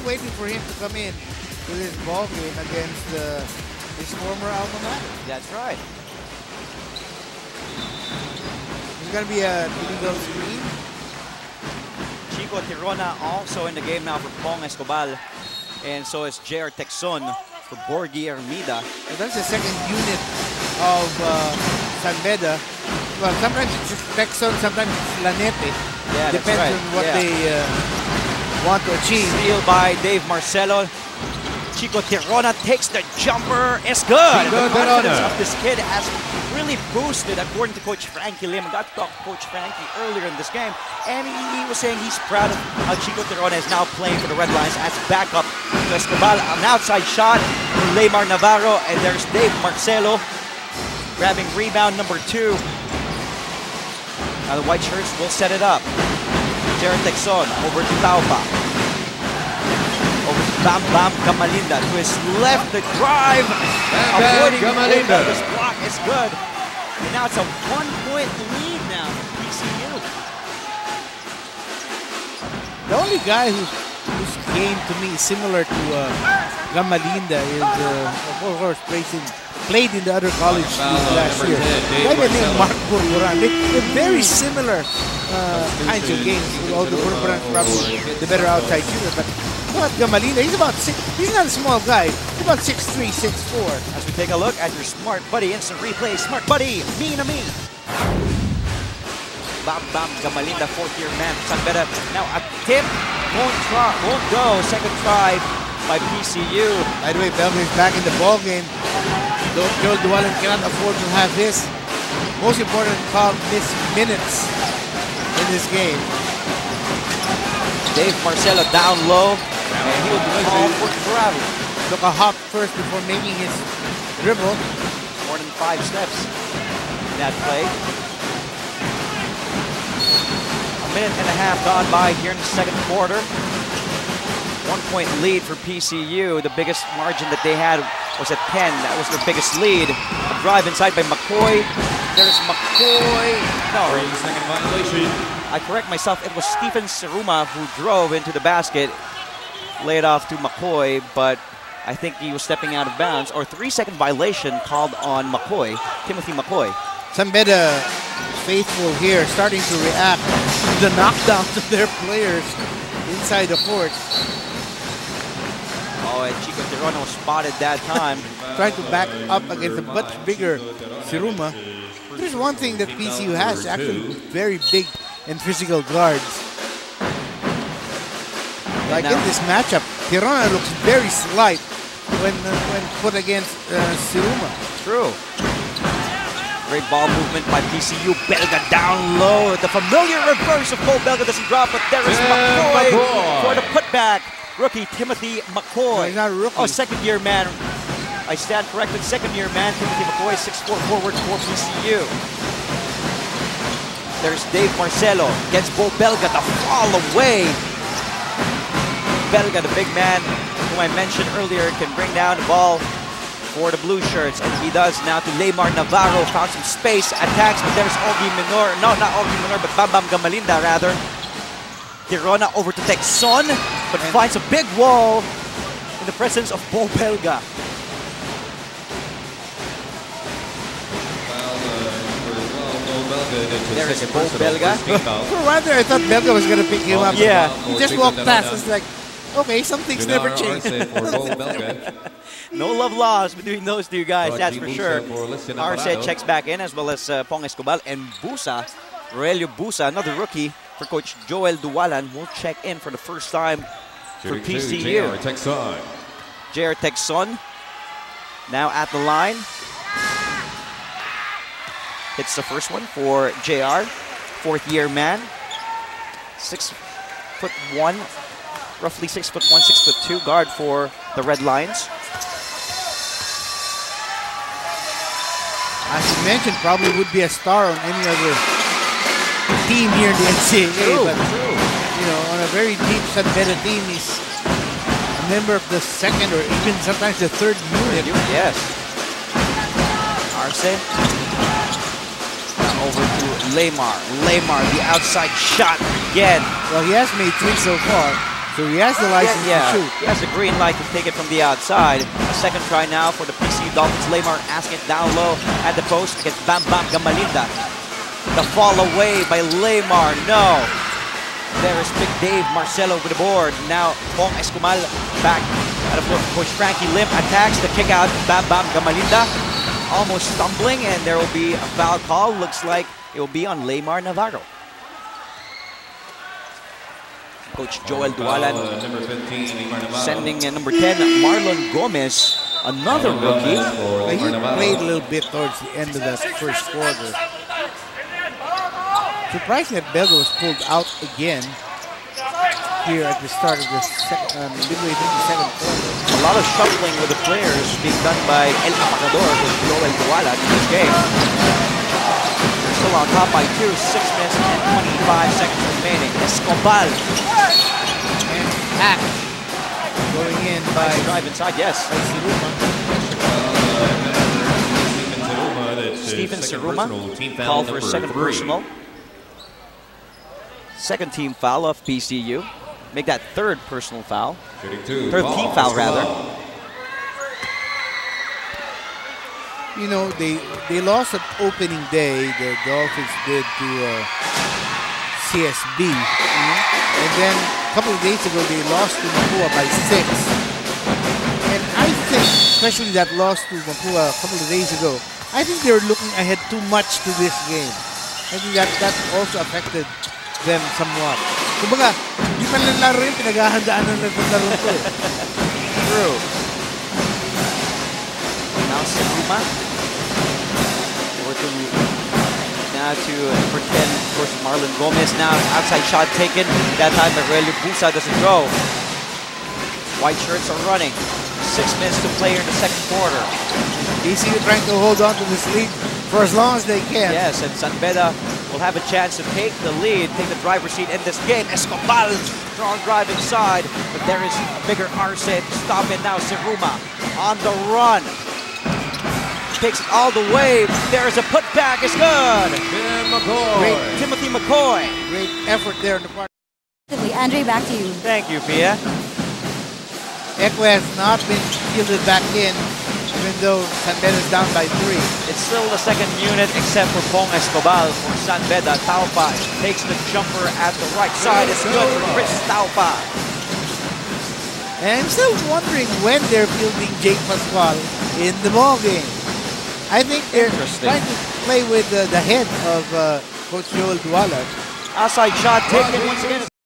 waiting for him to come in to this ball game against his former alma mater. That's right. There's going to be a illegal screen. Chico Tirona also in the game now for Pong Escobar. And so is J.R. Texon for Borgi Armida. And that's the second unit of San Beda. Well, sometimes it's Texon, sometimes it's Lanete. Yeah, depends right. on what they want to achieve. Steal by Dave Marcelo. Chico Tirona takes the jumper. It's good. Chico The confidence Tirona. of this kid has really boosted, according to Coach Frankie Lim. I got to talk to Coach Frankie earlier in this game, and he was saying he's proud of how Chico Tirona is now playing for the Red Lions as backup to Escobar. An outside shot from Leymar Navarro, and there's Dave Marcelo grabbing rebound number 2. Now the white shirts will set it up. Jared Texon over to Taupa. Over to Bam Bam Gamalinda to his left, the drive. Avoiding Gamalinda. this block is good. And now it's a 1-point lead now for PCU. The only guy whose game to me is similar to Gamalinda is, of course, played in the other college league last year. Guy by the name Mark Burburan. They're very similar kinds of games. Although Burburan is probably the better outside shooter. But look at Gamalinda. He's about he's not a small guy. He's about 6'3", 6'4". As we take a look at your Smart Buddy instant replay. Smart Buddy, me to me. Bam Bam Gamalinda, 4th-year man for San Beda. Now a tip won't go. Second try by PCU. By the way, Belga is back in the ball game. Joel Duwalan cannot afford to have this. Most important, call miss minutes in this game. Dave Marcelo down low, and he will be called for travel. Took a hop first before making his dribble. More than 5 steps in that play. A minute and a half gone by here in the second quarter. 1-point lead for PCU. The biggest margin that they had was at 10. That was their biggest lead. A drive inside by McCoy. There's McCoy. No. 3-second violation. I correct myself. It was Stephen Seruma who drove into the basket. Laid off to McCoy, but I think he was stepping out of bounds. Or 3-second violation called on McCoy. Timothy McCoy. San Beda faithful here, starting to react to the knockdowns of their players inside the court. Oh, and Chico Tirona was spotted that time. Trying to back up against a much bigger Siruma. There's one thing that PCU has, actually very big and physical guards. Like in this matchup, Tirona looks very slight when put against Siruma. True. Great ball movement by PCU. Belga down low. The familiar reverse of Bo Belga doesn't drop, but there is McCoy for the putback. Rookie Timothy McCoy. No, he's not a rookie. Oh, second-year man. I stand corrected. Second-year man, Timothy McCoy, 6'4" forward for PCU. There's Dave Marcelo. Gets Bo Belga to fall away. Belga, the big man whom I mentioned earlier, can bring down the ball for the blue shirts, and he does now to Leymar Navarro. Found some space, attacks, but there's Augie Minor. No, not Augie Minor, but Bam Bam Gamalinda rather. Tirona over to Texon, but finds a big wall in the presence of Bo Belga. There is Bo Belga. For a while there, I thought Belga was going to pick him up. Yeah. He just walked past. It's like, okay, some things never change. No love lost between those two guys, that's for sure. Arce checks back in, as well as Pong Escobar, and Busa, Aurelio Busa, another rookie for Coach Joel Duwalan, will check in for the first time for PCU. J.R. Texon now at the line. Hits the first one for JR, 4th-year man. 6'1", roughly 6'1", 6'2" guard for the Red Lions. As you mentioned, probably would be a star on any other team here in the NCAA. But you know, on a very deep San Beda team, he's a member of the second or even sometimes the 3rd unit. Yes. Arce. Over to Leymar. Leymar, the outside shot again. Well, he has made 3 so far. So he has the license to shoot. He has the green light to take it from the outside. A second try now for the PC Dolphins. Lamar asking it down low at the post against Bam Bam Gamalinda. The fall away by Lamar. No. There is Big Dave Marcelo with the board. Now Pong Escomal back at the floor. Coach Frankie Lim attacks the kick out. Bam Bam Gamalinda almost stumbling, and there will be a foul call. Looks like it will be on Lamar Navarro. Coach Joel Dualan sending number 10, Marlon Gomez, another rookie. He played a little bit towards the end of that first quarter. Surprising that Belgo was pulled out again here at the start of the midway through the second quarter. A lot of shuffling with the players being done by El Apacador with Joel Dualan in this game. They're still on top by 2, 6 minutes and 25 seconds remaining. Escobar. And Hack going in by drive inside, yes. By Siruma. Stephen Siruma called for a second personal. Second team foul of PCU. Make that third personal foul. Third team foul, rather. You know, they lost at opening day. The Dolphins did to CSB. And then a couple of days ago, they lost to Mapua by 6. And I think, especially that loss to Mapua a couple of days ago, I think they were looking ahead too much to this game. I think that also affected them somewhat. Kumbaga, di pa lang laro yun, pinaghahandaan na naglaro ko eh. True. Now Siruma. Now to number 10, of course, Marlon Gomez. Now outside shot taken. That time Aurelio Busa doesn't go. White shirts are running. 6 minutes to play here in the second quarter. DC trying to hold on to this lead for as long as they can. Yes, and San Beda will have a chance to take the lead, take the driver's seat in this game. Escobar, strong drive inside, but there is a bigger arse to stop it now. Siruma on the run. Takes it all the way. There's a putback. It's good. Great Timothy McCoy. Great effort there in the part. Andre, back to you. Thank you, Pia. Echo has not been fielded back in, even though San Beda is down by 3. It's still the second unit except for Pong Escobar for San Beda. Taupa takes the jumper at the right side. It's good for Chris Taupa. And I'm still wondering when they're fielding Jake Pascual in the ball game. I think they're trying to play with the head of Coach Joel Dualan. Outside shot taken once again.